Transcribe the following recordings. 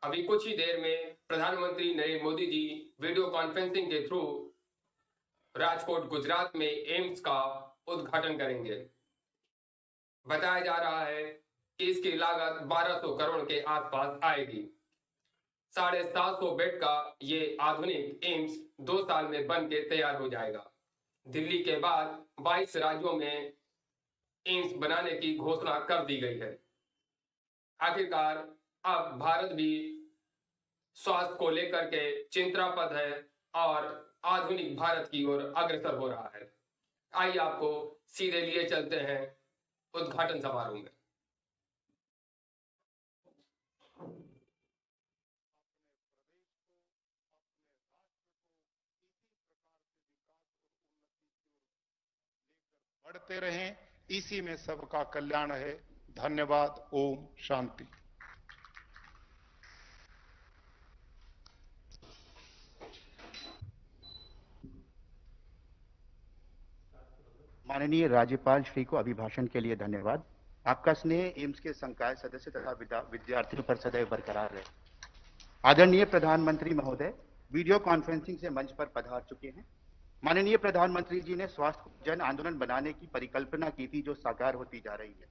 अभी कुछ ही देर में प्रधानमंत्री नरेंद्र मोदी जी वीडियो कॉन्फ्रेंसिंग के थ्रू राजकोट गुजरात में एम्स का उद्घाटन करेंगे। बताया जा रहा है कि इसकी लागत 1200 करोड़ के आसपास आएगी। 750 बेड का ये आधुनिक एम्स 2 साल में बन के तैयार हो जाएगा। दिल्ली के बाद 22 राज्यों में एम्स बनाने की घोषणा कर दी गई है। आखिरकार अब भारत भी स्वास्थ्य को लेकर के चिंताप्रद है और आधुनिक भारत की ओर अग्रसर हो रहा है। आइए आपको सीधे लिए चलते हैं उद्घाटन समारोह में। बढ़ते रहें, इसी में सबका कल्याण है। धन्यवाद। ओम शांति। माननीय राज्यपाल श्री को अभिभाषण के लिए धन्यवाद। आपका स्नेह एम्स के संकाय सदस्य तथा विद्यार्थियों पर सदैव बरकरार रहे। आदरणीय प्रधानमंत्री महोदय वीडियो कॉन्फ्रेंसिंग से मंच पर पधार चुके हैं। माननीय प्रधानमंत्री जी ने स्वास्थ्य को जन आंदोलन बनाने की परिकल्पना की थी, जो साकार होती जा रही है।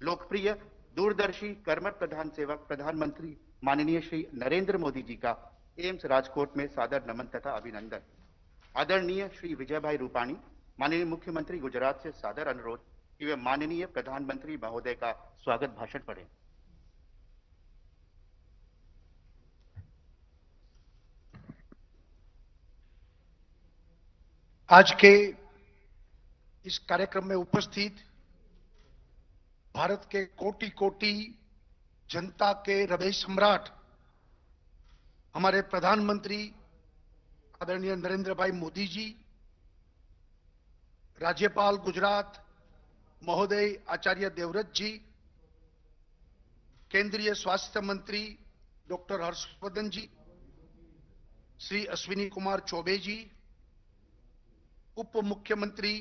लोकप्रिय, दूरदर्शी, कर्मठ प्रधान सेवक प्रधानमंत्री माननीय श्री नरेंद्र मोदी जी का एम्स राजकोट में सादर नमन तथा अभिनंदन। आदरणीय श्री विजय भाई रूपाणी माननीय मुख्यमंत्री गुजरात से सादर अनुरोध कि वे माननीय प्रधानमंत्री महोदय का स्वागत भाषण पढ़ें। आज के इस कार्यक्रम में उपस्थित भारत के कोटि कोटि जनता के हृदय सम्राट हमारे प्रधानमंत्री आदरणीय नरेंद्र भाई मोदी जी, राज्यपाल गुजरात महोदय आचार्य देवव्रत जी, केंद्रीय स्वास्थ्य मंत्री डॉक्टर हर्षवर्धन जी, श्री अश्विनी कुमार चौबे जी, उप मुख्यमंत्री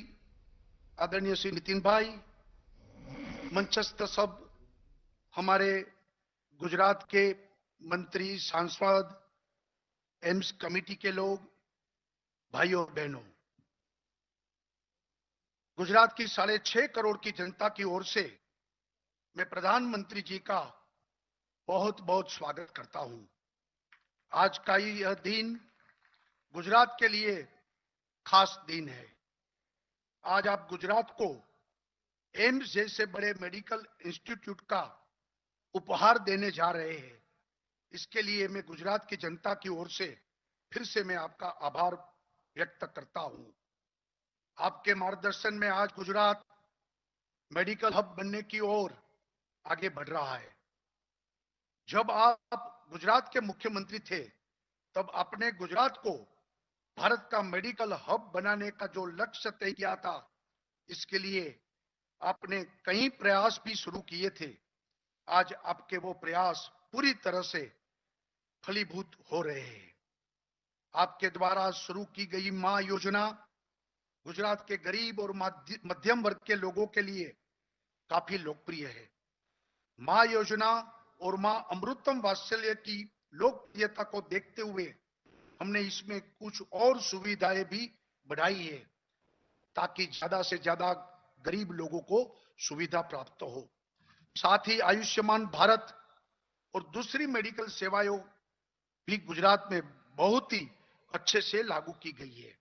आदरणीय श्री नितिन भाई, मंचस्थ सब हमारे गुजरात के मंत्री, सांसद, एम्स कमेटी के लोग, भाइयों बहनों, गुजरात की 6.5 करोड़ की जनता की ओर से मैं प्रधानमंत्री जी का बहुत बहुत स्वागत करता हूं। आज का यह दिन गुजरात के लिए खास दिन है। आज आप गुजरात को एम्स जैसे बड़े मेडिकल इंस्टीट्यूट का उपहार देने जा रहे हैं। इसके लिए मैं गुजरात की जनता की ओर से फिर से मैं आपका आभार व्यक्त करता हूं। आपके मार्गदर्शन में आज गुजरात मेडिकल हब बनने की ओर आगे बढ़ रहा है। जब आप गुजरात के मुख्यमंत्री थे, तब आपने गुजरात को भारत का मेडिकल हब बनाने का जो लक्ष्य तय किया था, इसके लिए आपने कई प्रयास भी शुरू किए थे। आज आपके वो प्रयास पूरी तरह से फलीभूत हो रहे हैं। आपके द्वारा शुरू की गई मां योजना गुजरात के गरीब और मध्यम वर्ग के लोगों के लिए काफी लोकप्रिय है। मां योजना और मां अमृतम वात्सल्य की लोकप्रियता को देखते हुए हमने इसमें कुछ और सुविधाएं भी बढ़ाई है, ताकि ज्यादा से ज्यादा गरीब लोगों को सुविधा प्राप्त हो। साथ ही आयुष्मान भारत और दूसरी मेडिकल सेवाएं भी गुजरात में बहुत ही अच्छे से लागू की गई है।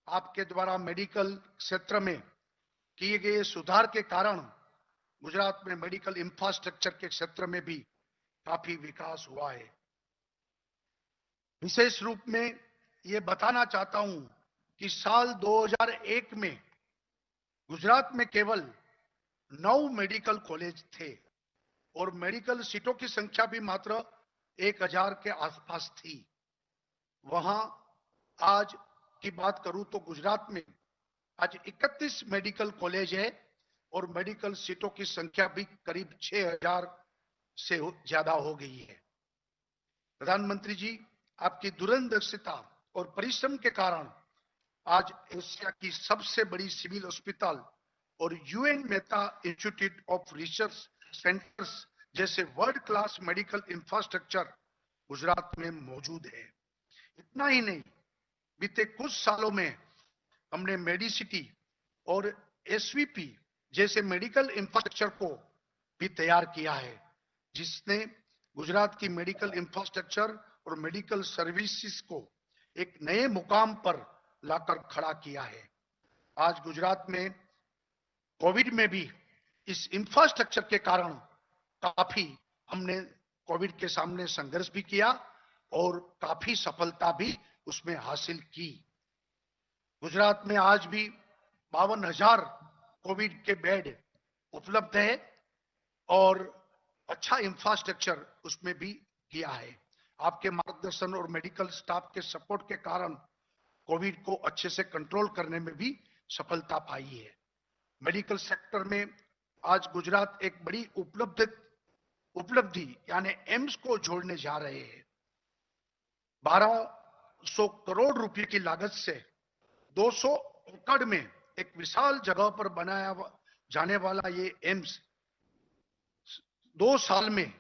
आपके द्वारा मेडिकल क्षेत्र में किए गए सुधार के कारण गुजरात में मेडिकल इंफ्रास्ट्रक्चर के क्षेत्र में भी काफी विकास हुआ है। विशेष रूप में ये बताना चाहता हूं कि साल 2001 में गुजरात में केवल 9 मेडिकल कॉलेज थे और मेडिकल सीटों की संख्या भी मात्र 1000 के आसपास थी। वहां आज की बात करूं तो गुजरात में आज 31 मेडिकल कॉलेज है और मेडिकल सीटों की संख्या भी करीब 6000 से ज्यादा हो गई है। प्रधानमंत्री जी, आपकी दूरदर्शिता और परिश्रम के कारण आज एशिया की सबसे बड़ी सिविल अस्पताल और UN Mehta institute of research centres जैसे world class medical infrastructure Gujarat में मौजूद है। इतना ही नहीं, बीते कुछ सालों में हमने मेडिसिटी और एसवीपी जैसे मेडिकल इंफ्रास्ट्रक्चर को भी तैयार किया है, जिसने गुजरात की मेडिकल इंफ्रास्ट्रक्चर और मेडिकल सर्विसेज को एक नए मुकाम पर लाकर खड़ा किया है। आज गुजरात में कोविड में भी इस इंफ्रास्ट्रक्चर के कारण काफी हमने कोविड के सामने संघर्ष भी किया और काफी सफलता भी उसमें हासिल की। गुजरात में आज भी 52,000 कोविड के बेड उपलब्ध है और अच्छा इंफ्रास्ट्रक्चर उसमें भी किया है। आपके मार्गदर्शन और मेडिकल स्टाफ के सपोर्ट के कारण कोविड को अच्छे से कंट्रोल करने में भी सफलता पाई है। मेडिकल सेक्टर में आज गुजरात एक बड़ी उपलब्धि यानी एम्स को जोड़ने जा रहे हैं। 1200 करोड़ रुपए की लागत से 200 एकड़ में एक विशाल जगह पर बनाया जाने वाला ये एम्स 2 साल में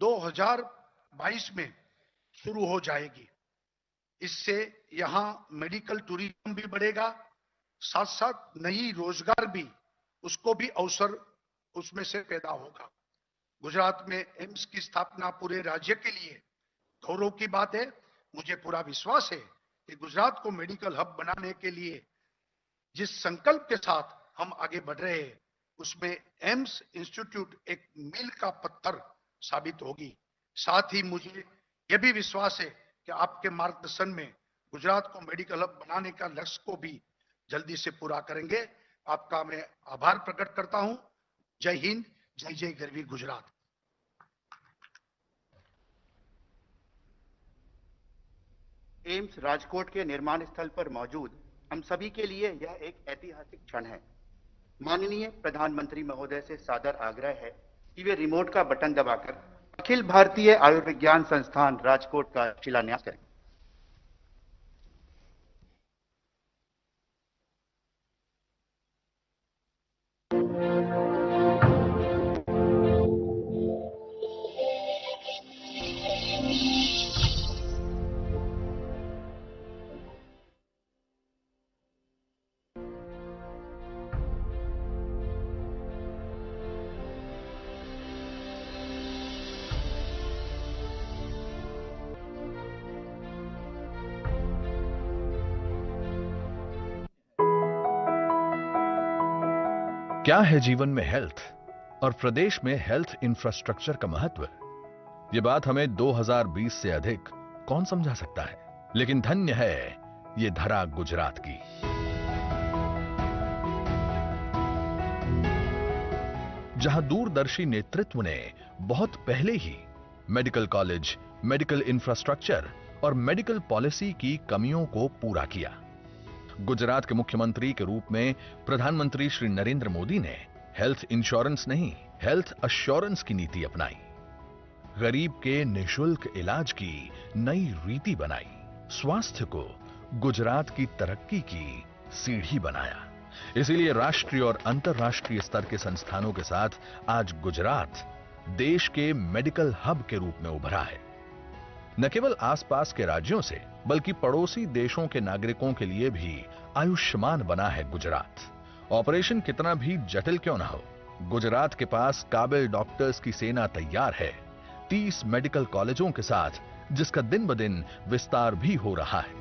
2022 में शुरू हो जाएगी। इससे यहां मेडिकल टूरिज्म भी बढ़ेगा, साथ साथ नई रोजगार भी उसको भी अवसर उसमें से पैदा होगा। गुजरात में एम्स की स्थापना पूरे राज्य के लिए गौरव की बात है। मुझे पूरा विश्वास है कि गुजरात को मेडिकल हब बनाने के लिए जिस संकल्प के साथ हम आगे बढ़ रहे हैं, उसमें एम्स इंस्टीट्यूट एक मील का पत्थर साबित होगी। साथ ही मुझे यह भी विश्वास है कि आपके मार्गदर्शन में गुजरात को मेडिकल हब बनाने का लक्ष्य को भी जल्दी से पूरा करेंगे। आपका मैं आभार प्रकट करता हूं। जय हिंद, जय जय गरवी गुजरात। एम्स राजकोट के निर्माण स्थल पर मौजूद हम सभी के लिए यह एक ऐतिहासिक क्षण है। माननीय प्रधानमंत्री महोदय से सादर आग्रह है कि वे रिमोट का बटन दबाकर अखिल भारतीय आयुर्विज्ञान संस्थान राजकोट का शिलान्यास करें। क्या है जीवन में हेल्थ और प्रदेश में हेल्थ इंफ्रास्ट्रक्चर का महत्व? ये बात हमें 2020 से अधिक कौन समझा सकता है, लेकिन धन्य है ये धरा गुजरात की। जहां दूरदर्शी नेतृत्व ने बहुत पहले ही मेडिकल कॉलेज, मेडिकल इंफ्रास्ट्रक्चर और मेडिकल पॉलिसी की कमियों को पूरा किया। गुजरात के मुख्यमंत्री के रूप में प्रधानमंत्री श्री नरेंद्र मोदी ने हेल्थ इंश्योरेंस नहीं, हेल्थ अश्योरेंस की नीति अपनाई। गरीब के निशुल्क इलाज की नई रीति बनाई। स्वास्थ्य को गुजरात की तरक्की की सीढ़ी बनाया। इसीलिए राष्ट्रीय और अंतर्राष्ट्रीय स्तर के संस्थानों के साथ आज गुजरात देश के मेडिकल हब के रूप में उभरा है। न केवल आसपास के राज्यों से बल्कि पड़ोसी देशों के नागरिकों के लिए भी आयुष्मान बना है गुजरात। ऑपरेशन कितना भी जटिल क्यों ना हो, गुजरात के पास काबिल डॉक्टर्स की सेना तैयार है। 30 मेडिकल कॉलेजों के साथ, जिसका दिन ब दिन विस्तार भी हो रहा है।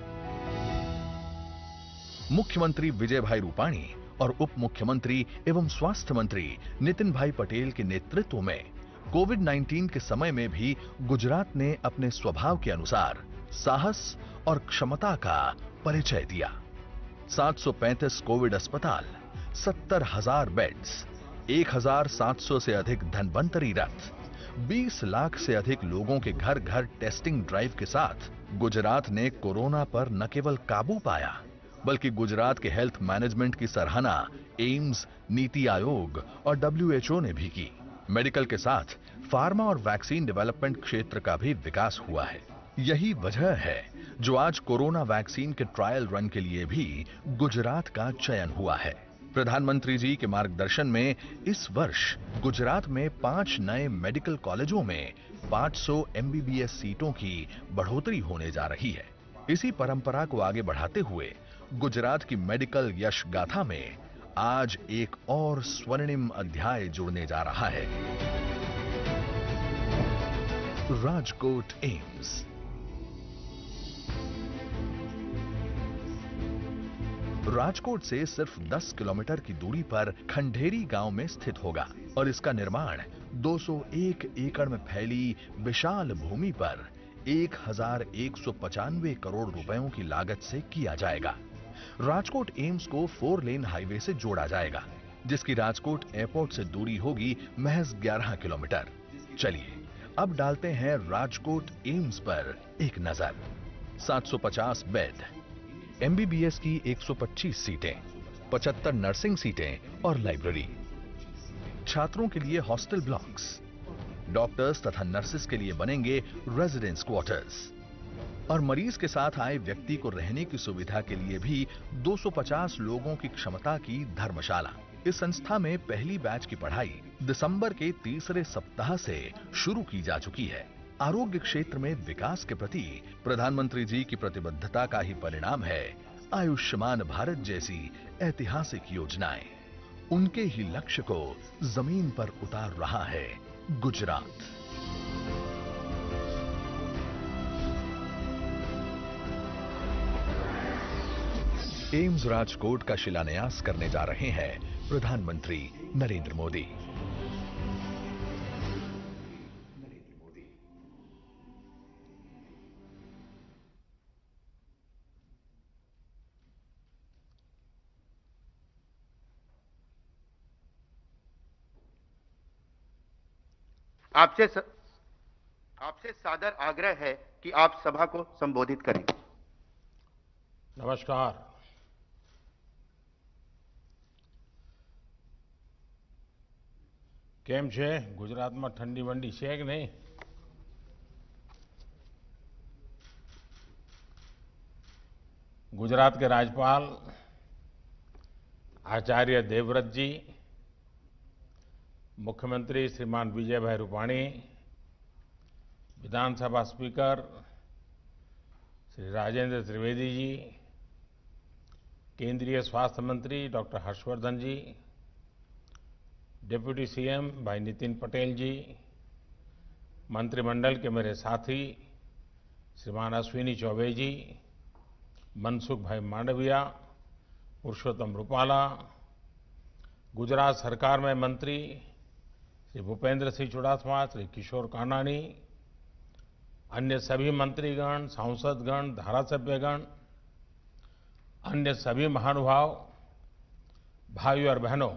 मुख्यमंत्री विजय भाई रूपाणी और उप मुख्यमंत्री एवं स्वास्थ्य मंत्री नितिन भाई पटेल के नेतृत्व में कोविड-19 के समय में भी गुजरात ने अपने स्वभाव के अनुसार साहस और क्षमता का परिचय दिया। 735 कोविड अस्पताल, 70,000 बेड्स, 1,700 से अधिक धन्वंतरी रथ, 20 लाख से अधिक लोगों के घर घर टेस्टिंग ड्राइव के साथ गुजरात ने कोरोना पर न केवल काबू पाया, बल्कि गुजरात के हेल्थ मैनेजमेंट की सराहना एम्स, नीति आयोग और WHO ने भी की। मेडिकल के साथ फार्मा और वैक्सीन डेवलपमेंट क्षेत्र का भी विकास हुआ है। यही वजह है जो आज कोरोना वैक्सीन के ट्रायल रन के लिए भी गुजरात का चयन हुआ है। प्रधानमंत्री जी के मार्गदर्शन में इस वर्ष गुजरात में 5 नए मेडिकल कॉलेजों में 500 एमबीबीएस सीटों की बढ़ोतरी होने जा रही है। इसी परंपरा को आगे बढ़ाते हुए गुजरात की मेडिकल यश गाथा में आज एक और स्वर्णिम अध्याय जुड़ने जा रहा है। राजकोट एम्स। राजकोट से सिर्फ 10 किलोमीटर की दूरी पर खंडेरी गांव में स्थित होगा और इसका निर्माण 201 एकड़ में फैली विशाल भूमि पर 1195 करोड़ रुपयों की लागत से किया जाएगा। राजकोट एम्स को 4 लेन हाईवे से जोड़ा जाएगा, जिसकी राजकोट एयरपोर्ट से दूरी होगी महज 11 किलोमीटर। चलिए अब डालते हैं राजकोट एम्स पर एक नजर। 750 बेड, एमबीबीएस की 125 सीटें, 75 नर्सिंग सीटें और लाइब्रेरी, छात्रों के लिए हॉस्टल ब्लॉक्स, डॉक्टर्स तथा नर्सेस के लिए बनेंगे रेजिडेंस क्वार्टर्स और मरीज के साथ आए व्यक्ति को रहने की सुविधा के लिए भी 250 लोगों की क्षमता की धर्मशाला। इस संस्था में पहली बैच की पढ़ाई दिसंबर के तीसरे सप्ताह से शुरू की जा चुकी है। आरोग्य क्षेत्र में विकास के प्रति प्रधानमंत्री जी की प्रतिबद्धता का ही परिणाम है आयुष्मान भारत जैसी ऐतिहासिक योजनाएं। उनके ही लक्ष्य को जमीन पर उतार रहा है गुजरात। एम्स राजकोट का शिलान्यास करने जा रहे हैं प्रधानमंत्री नरेंद्र मोदी। आपसे सादर आग्रह है कि आप सभा को संबोधित करें। नमस्कार। કેમ છે? ગુજરાતમાં ઠંડી વંડી છે કે નહીં? गुजरात के राज्यपाल आचार्य देवव्रत जी, मुख्यमंत्री श्रीमान विजय भाई रूपाणी, विधानसभा स्पीकर श्री राजेंद्र त्रिवेदी जी, केंद्रीय स्वास्थ्य मंत्री डॉक्टर हर्षवर्धन जी, डिप्टी सीएम भाई नितिन पटेल जी, मंत्रिमंडल के मेरे साथी श्रीमान अश्विनी चौबे जी, मनसुख भाई मांडविया, पुरुषोत्तम रूपाला, गुजरात सरकार में मंत्री श्री भूपेंद्र सिंह चुड़ासमा, श्री किशोर कानानी, अन्य सभी मंत्रीगण, सांसदगण, धारासभ्यगण, अन्य सभी महानुभाव, भाइयों और बहनों,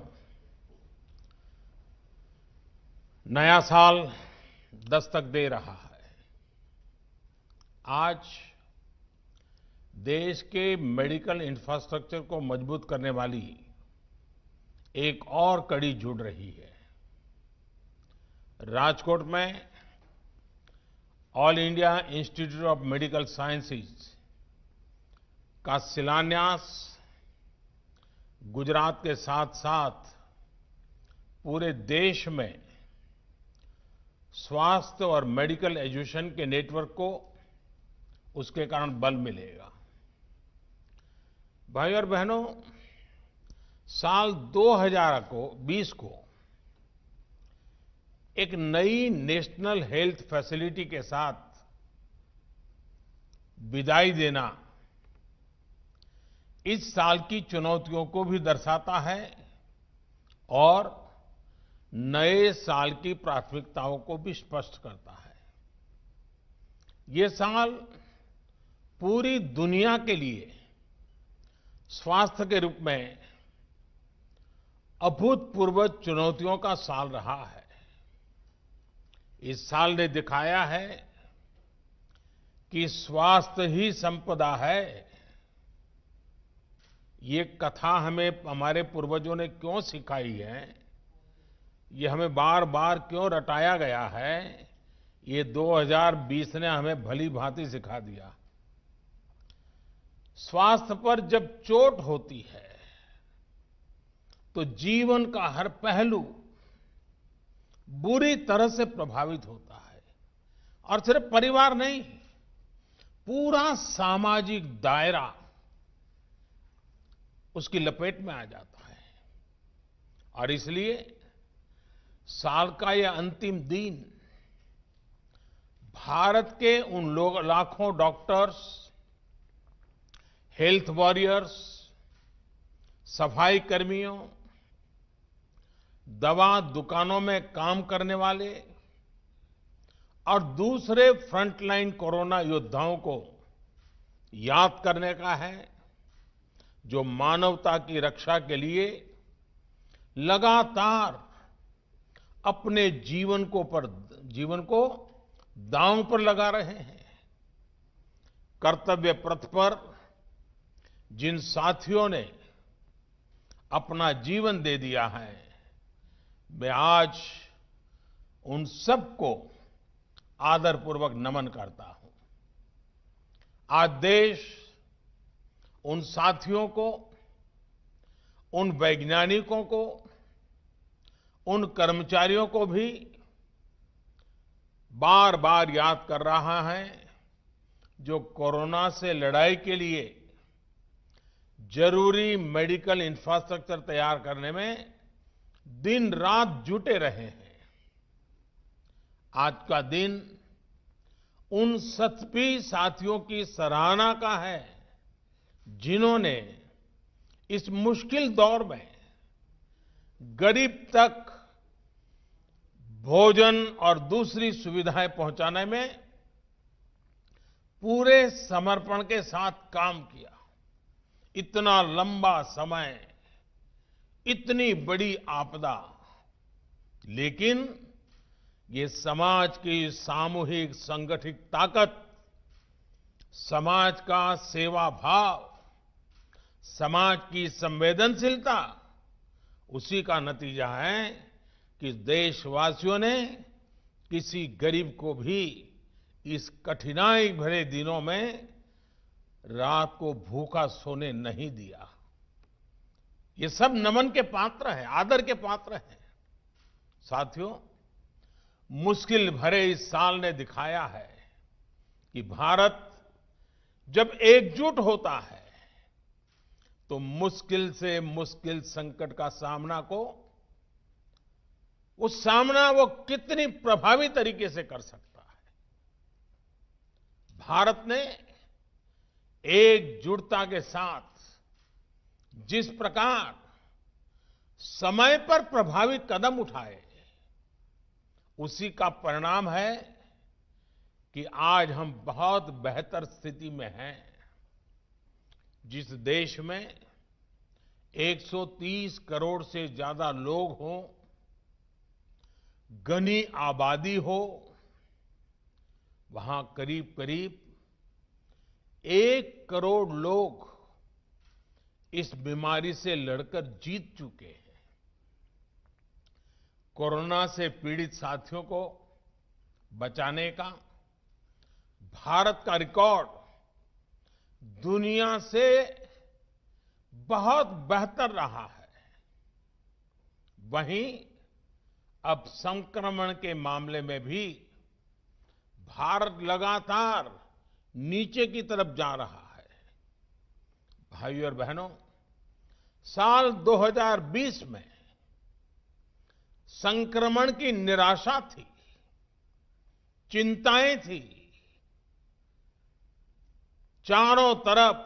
नया साल दस्तक दे रहा है। आज देश के मेडिकल इंफ्रास्ट्रक्चर को मजबूत करने वाली एक और कड़ी जुड़ रही है। राजकोट में all India institute of medical sciences का शिलान्यास गुजरात के साथ साथ पूरे देश में स्वास्थ्य और मेडिकल एजुकेशन के नेटवर्क को उसके कारण बल मिलेगा। भाइयों और बहनों, साल 2020 को एक नई नेशनल हेल्थ फैसिलिटी के साथ विदाई देना इस साल की चुनौतियों को भी दर्शाता है और नए साल की प्राथमिकताओं को भी स्पष्ट करता है। ये साल पूरी दुनिया के लिए स्वास्थ्य के रूप में अभूतपूर्व चुनौतियों का साल रहा है। इस साल ने दिखाया है कि स्वास्थ्य ही संपदा है। ये कथा हमें हमारे पूर्वजों ने क्यों सिखाई है, ये हमें बार बार क्यों रटाया गया है, ये 2020 ने हमें भली भांति सिखा दिया। स्वास्थ्य पर जब चोट होती है तो जीवन का हर पहलू बुरी तरह से प्रभावित होता है। और सिर्फ परिवार नहीं, पूरा सामाजिक दायरा उसकी लपेट में आ जाता है। और इसलिए साल का यह अंतिम दिन भारत के उन लोग लाखों डॉक्टर्स, हेल्थ वॉरियर्स, सफाई कर्मियों, दवा दुकानों में काम करने वाले और दूसरे फ्रंटलाइन कोरोना योद्धाओं को याद करने का है, जो मानवता की रक्षा के लिए लगातार अपने जीवन को दांव पर लगा रहे हैं। कर्तव्य पथ पर जिन साथियों ने अपना जीवन दे दिया है, मैं आज उन सबको आदरपूर्वक नमन करता हूं। आज देश उन साथियों को, उन वैज्ञानिकों को, उन कर्मचारियों को भी बार बार याद कर रहा है, जो कोरोना से लड़ाई के लिए जरूरी मेडिकल इंफ्रास्ट्रक्चर तैयार करने में दिन रात जुटे रहे हैं। आज का दिन उन सभी साथियों की सराहना का है, जिन्होंने इस मुश्किल दौर में गरीब तक भोजन और दूसरी सुविधाएं पहुंचाने में पूरे समर्पण के साथ काम किया। इतना लंबा समय, इतनी बड़ी आपदा, लेकिन ये समाज की सामूहिक संगठित ताकत, समाज का सेवा भाव, समाज की संवेदनशीलता, उसी का नतीजा है कि देशवासियों ने किसी गरीब को भी इस कठिनाई भरे दिनों में रात को भूखा सोने नहीं दिया। ये सब नमन के पात्र हैं, आदर के पात्र हैं। साथियों, मुश्किल भरे इस साल ने दिखाया है कि भारत जब एकजुट होता है तो मुश्किल से मुश्किल संकट का सामना वो कितनी प्रभावी तरीके से कर सकता है। भारत ने एकजुटता के साथ जिस प्रकार समय पर प्रभावी कदम उठाए, उसी का परिणाम है कि आज हम बहुत बेहतर स्थिति में हैं। जिस देश में 130 करोड़ से ज्यादा लोग हों, घनी आबादी हो, वहां करीब करीब 1 करोड़ लोग इस बीमारी से लड़कर जीत चुके हैं। कोरोना से पीड़ित साथियों को बचाने का भारत का रिकॉर्ड दुनिया से बहुत बेहतर रहा है। वहीं अब संक्रमण के मामले में भी भारत लगातार नीचे की तरफ जा रहा है। भाइयों और बहनों, साल 2020 में संक्रमण की निराशा थी, चिंताएं थी, चारों तरफ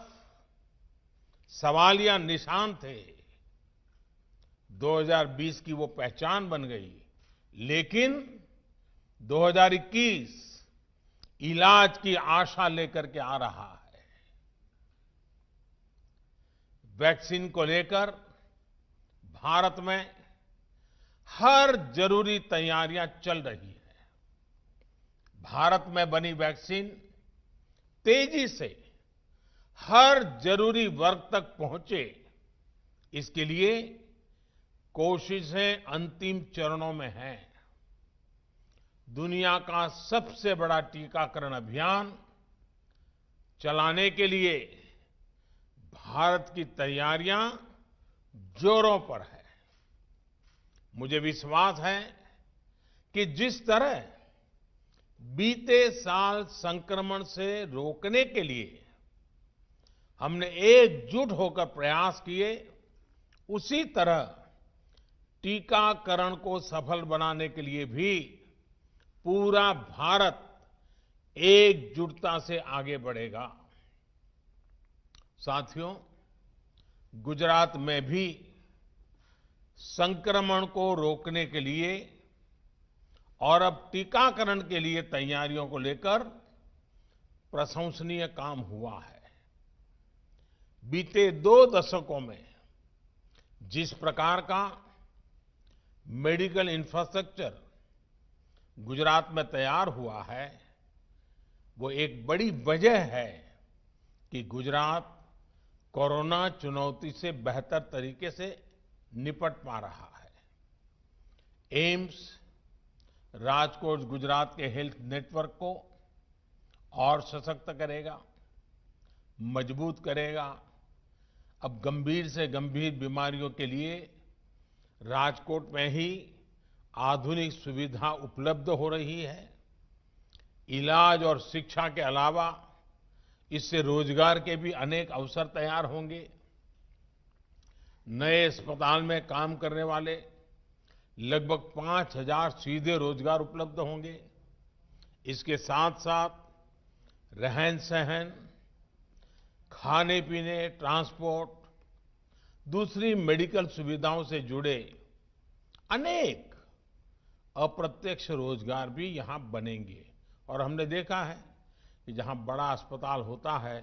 सवालिया निशान थे। 2020 की वो पहचान बन गई, लेकिन 2021 इलाज की आशा लेकर के आ रहा है। वैक्सीन को लेकर भारत में हर जरूरी तैयारियां चल रही हैं। भारत में बनी वैक्सीन तेजी से हर जरूरी वर्ग तक पहुंचे, इसके लिए कोशिशें अंतिम चरणों में हैं। दुनिया का सबसे बड़ा टीकाकरण अभियान चलाने के लिए भारत की तैयारियां जोरों पर है। मुझे विश्वास है कि जिस तरह बीते साल संक्रमण से रोकने के लिए हमने एकजुट होकर प्रयास किए, उसी तरह टीकाकरण को सफल बनाने के लिए भी पूरा भारत एकजुटता से आगे बढ़ेगा। साथियों, गुजरात में भी संक्रमण को रोकने के लिए और अब टीकाकरण के लिए तैयारियों को लेकर प्रशंसनीय काम हुआ है। बीते 2 दशकों में जिस प्रकार का मेडिकल इंफ्रास्ट्रक्चर गुजरात में तैयार हुआ है, वो एक बड़ी वजह है कि गुजरात कोरोना चुनौती से बेहतर तरीके से निपट पा रहा है। एम्स राजकोट गुजरात के हेल्थ नेटवर्क को और सशक्त करेगा, मजबूत करेगा। अब गंभीर से गंभीर बीमारियों के लिए राजकोट में ही आधुनिक सुविधा उपलब्ध हो रही है। इलाज और शिक्षा के अलावा इससे रोजगार के भी अनेक अवसर तैयार होंगे। नए अस्पताल में काम करने वाले लगभग 5,000 सीधे रोजगार उपलब्ध होंगे। इसके साथ साथ रहन सहन, खाने पीने, ट्रांसपोर्ट, दूसरी मेडिकल सुविधाओं से जुड़े अनेक अप्रत्यक्ष रोजगार भी यहां बनेंगे। और हमने देखा है कि जहां बड़ा अस्पताल होता है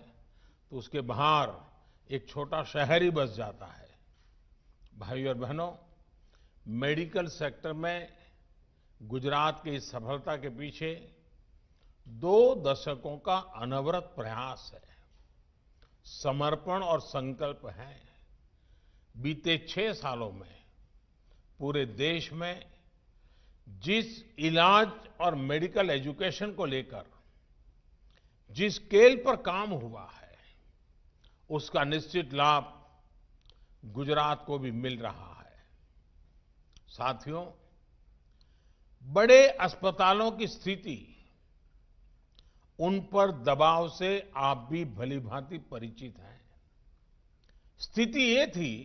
तो उसके बाहर एक छोटा शहर ही बस जाता है। भाइयों और बहनों, मेडिकल सेक्टर में गुजरात की इस सफलता के पीछे 2 दशकों का अनवरत प्रयास है, समर्पण और संकल्प है। बीते 6 सालों में पूरे देश में जिस इलाज और मेडिकल एजुकेशन को लेकर जिस स्केल पर काम हुआ है, उसका निश्चित लाभ गुजरात को भी मिल रहा है। साथियों, बड़े अस्पतालों की स्थिति, उन पर दबाव से आप भी भलीभांति परिचित हैं। स्थिति ये थी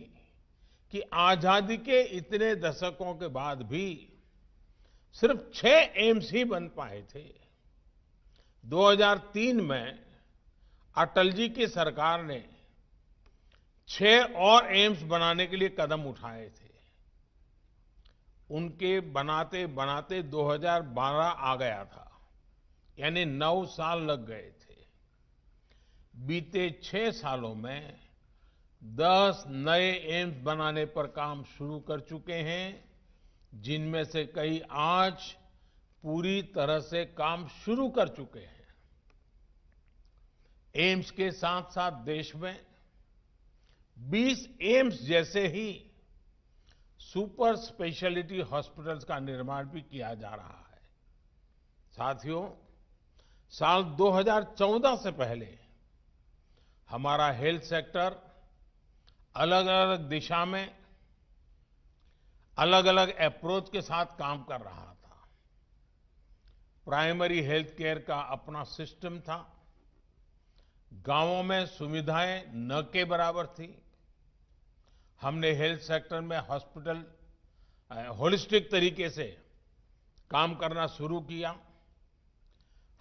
कि आजादी के इतने दशकों के बाद भी सिर्फ 6 एम्स ही बन पाए थे। 2003 में अटल जी की सरकार ने 6 और एम्स बनाने के लिए कदम उठाए थे। उनके बनाते बनाते 2012 आ गया था, यानी 9 साल लग गए थे। बीते 6 सालों में 10 नए एम्स बनाने पर काम शुरू कर चुके हैं, जिनमें से कई आज पूरी तरह से काम शुरू कर चुके हैं। एम्स के साथ साथ देश में 20 एम्स जैसे ही सुपर स्पेशलिटी हॉस्पिटल्स का निर्माण भी किया जा रहा है। साथियों, साल 2014 से पहले हमारा हेल्थ सेक्टर अलग अलग दिशा में अलग अलग अप्रोच के साथ काम कर रहा था। प्राइमरी हेल्थ केयर का अपना सिस्टम था। गांवों में सुविधाएं न के बराबर थी। हमने हेल्थ सेक्टर में हॉस्पिटल होलिस्टिक तरीके से काम करना शुरू किया।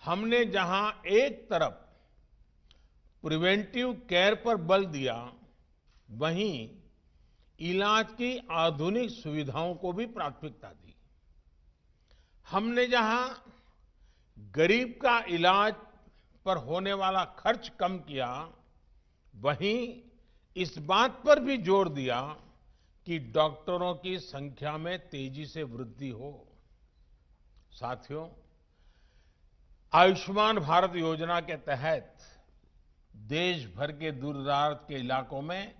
हमने जहां एक तरफ प्रिवेंटिव केयर पर बल दिया, वहीं इलाज की आधुनिक सुविधाओं को भी प्राथमिकता दी। हमने जहां गरीब का इलाज पर होने वाला खर्च कम किया, वहीं इस बात पर भी जोर दिया कि डॉक्टरों की संख्या में तेजी से वृद्धि हो। साथियों, आयुष्मान भारत योजना के तहत देश भर के दूर-दराज के इलाकों में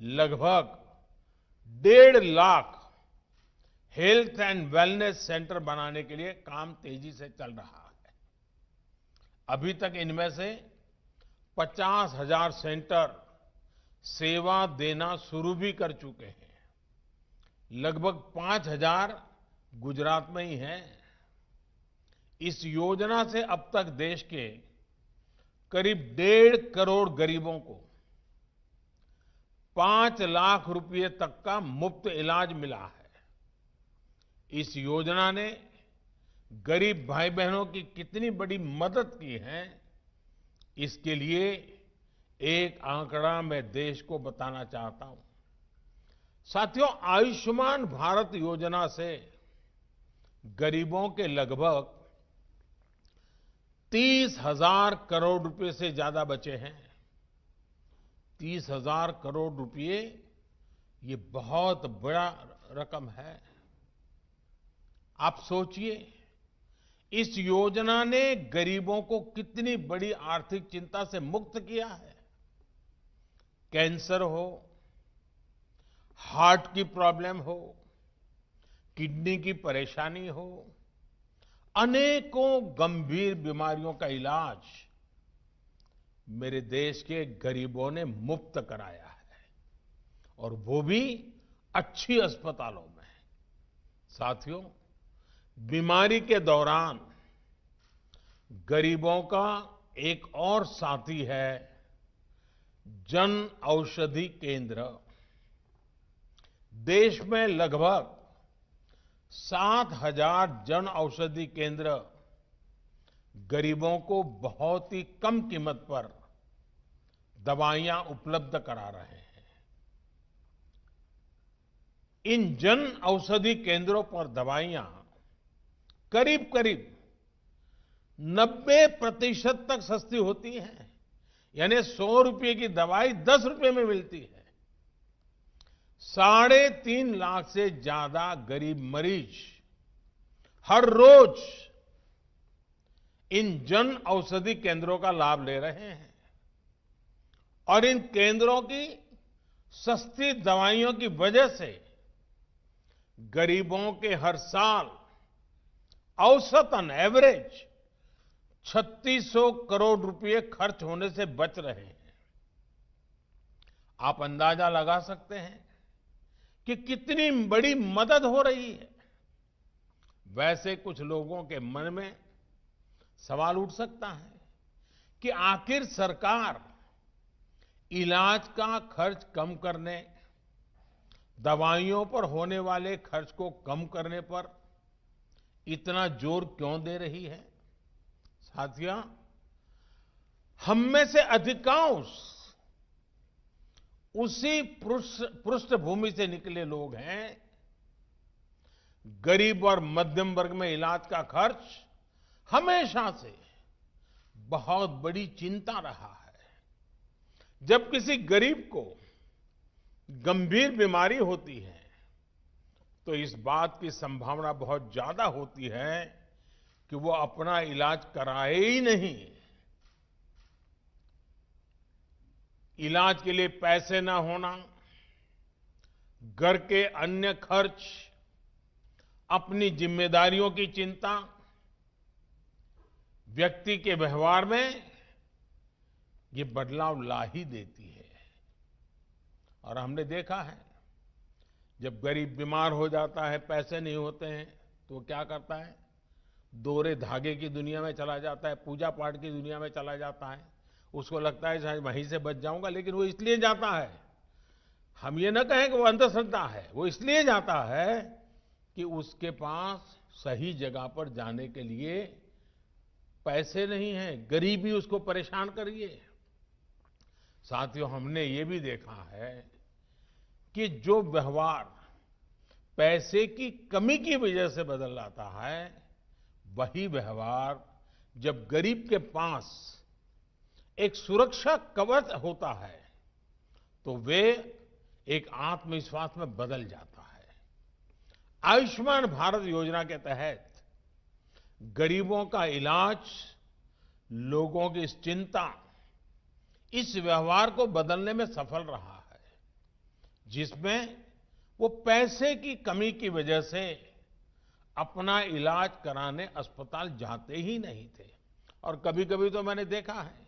लगभग 1.5 lakh health and wellness centre बनाने के लिए काम तेजी से चल रहा है। अभी तक इनमें से 50,000 सेंटर सेवा देना शुरू भी कर चुके हैं। लगभग 5,000 गुजरात में ही हैं। इस योजना से अब तक देश के करीब 1.5 करोड़ गरीबों को 5 लाख रुपए तक का मुफ्त इलाज मिला है। इस योजना ने गरीब भाई बहनों की कितनी बड़ी मदद की है, इसके लिए एक आंकड़ा मैं देश को बताना चाहता हूं। साथियों, आयुष्मान भारत योजना से गरीबों के लगभग 30,000 करोड़ रुपए से ज्यादा बचे हैं। 30,000 करोड़ रुपए, ये बहुत बड़ा रकम है। आप सोचिए, इस योजना ने गरीबों को कितनी बड़ी आर्थिक चिंता से मुक्त किया है। कैंसर हो, हार्ट की प्रॉब्लम हो, किडनी की परेशानी हो, अनेकों गंभीर बीमारियों का इलाज मेरे देश के गरीबों ने मुफ्त कराया है, और वो भी अच्छी अस्पतालों में। साथियों, बीमारी के दौरान गरीबों का एक और साथी है जन औषधि केंद्र। देश में लगभग 7,000 जन औषधि केंद्र गरीबों को बहुत ही कम कीमत पर दवाइयां उपलब्ध करा रहे हैं। इन जन औषधि केंद्रों पर दवाइयां करीब करीब 90% तक सस्ती होती हैं। यानी 100 रुपए की दवाई 10 रुपए में मिलती है। 3.5 लाख से ज्यादा गरीब मरीज हर रोज इन जन औषधि केंद्रों का लाभ ले रहे हैं, और इन केंद्रों की सस्ती दवाइयों की वजह से गरीबों के हर साल औसतन एवरेज 3600 करोड़ रुपए खर्च होने से बच रहे हैं। आप अंदाजा लगा सकते हैं कि कितनी बड़ी मदद हो रही है। वैसे कुछ लोगों के मन में सवाल उठ सकता है कि आखिर सरकार इलाज का खर्च कम करने, दवाइयों पर होने वाले खर्च को कम करने पर इतना जोर क्यों दे रही है। साथियों, हम में से अधिकांश उसी पृष्ठभूमि से निकले लोग हैं। गरीब और मध्यम वर्ग में इलाज का खर्च हमेशा से बहुत बड़ी चिंता रहा है। जब किसी गरीब को गंभीर बीमारी होती है तो इस बात की संभावना बहुत ज्यादा होती है कि वो अपना इलाज कराए ही नहीं। इलाज के लिए पैसे ना होना, घर के अन्य खर्च, अपनी जिम्मेदारियों की चिंता, व्यक्ति के व्यवहार में ये बदलाव ला ही देती है। और हमने देखा है, जब गरीब बीमार हो जाता है, पैसे नहीं होते हैं, तो वो क्या करता है? दोहरे धागे की दुनिया में चला जाता है, पूजा पाठ की दुनिया में चला जाता है। उसको लगता है शायद वहीं से बच जाऊंगा, लेकिन वो इसलिए जाता है, हम ये न कहें कि वो अंधश्रद्धा है, वो इसलिए जाता है कि उसके पास सही जगह पर जाने के लिए पैसे नहीं हैं, गरीबी उसको परेशान करिए। साथियों, हमने ये भी देखा है कि जो व्यवहार पैसे की कमी की वजह से बदल जाता है, वही व्यवहार जब गरीब के पास एक सुरक्षा कवच होता है तो वे एक आत्मविश्वास में बदल जाता है। आयुष्मान भारत योजना के तहत गरीबों का इलाज, लोगों की इस चिंता, इस व्यवहार को बदलने में सफल रहा है, जिसमें वो पैसे की कमी की वजह से अपना इलाज कराने अस्पताल जाते ही नहीं थे। और कभी कभी तो मैंने देखा है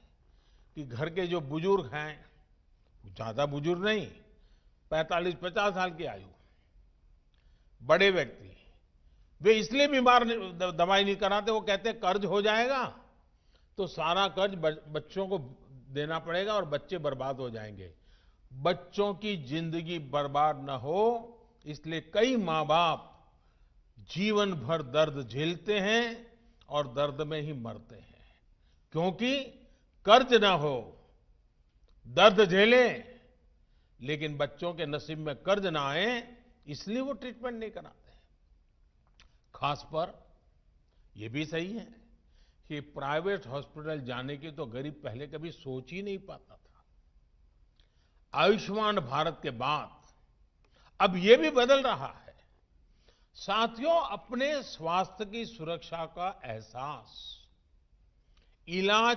कि घर के जो बुजुर्ग हैं, ज्यादा बुजुर्ग नहीं, 45-50 साल की आयु, बड़े व्यक्ति, वे इसलिए बीमार दवाई नहीं कराते, वो कहते हैं कर्ज हो जाएगा तो सारा कर्ज बच्चों को देना पड़ेगा और बच्चे बर्बाद हो जाएंगे। बच्चों की जिंदगी बर्बाद न हो इसलिए कई माँ बाप जीवन भर दर्द झेलते हैं और दर्द में ही मरते हैं, क्योंकि कर्ज ना हो, दर्द झेले लेकिन बच्चों के नसीब में कर्ज ना आए, इसलिए वो ट्रीटमेंट नहीं कराते। खास पर यह भी सही है कि प्राइवेट हॉस्पिटल जाने की तो गरीब पहले कभी सोच ही नहीं पाता था। आयुष्मान भारत के बाद अब यह भी बदल रहा है। साथियों, अपने स्वास्थ्य की सुरक्षा का एहसास इलाज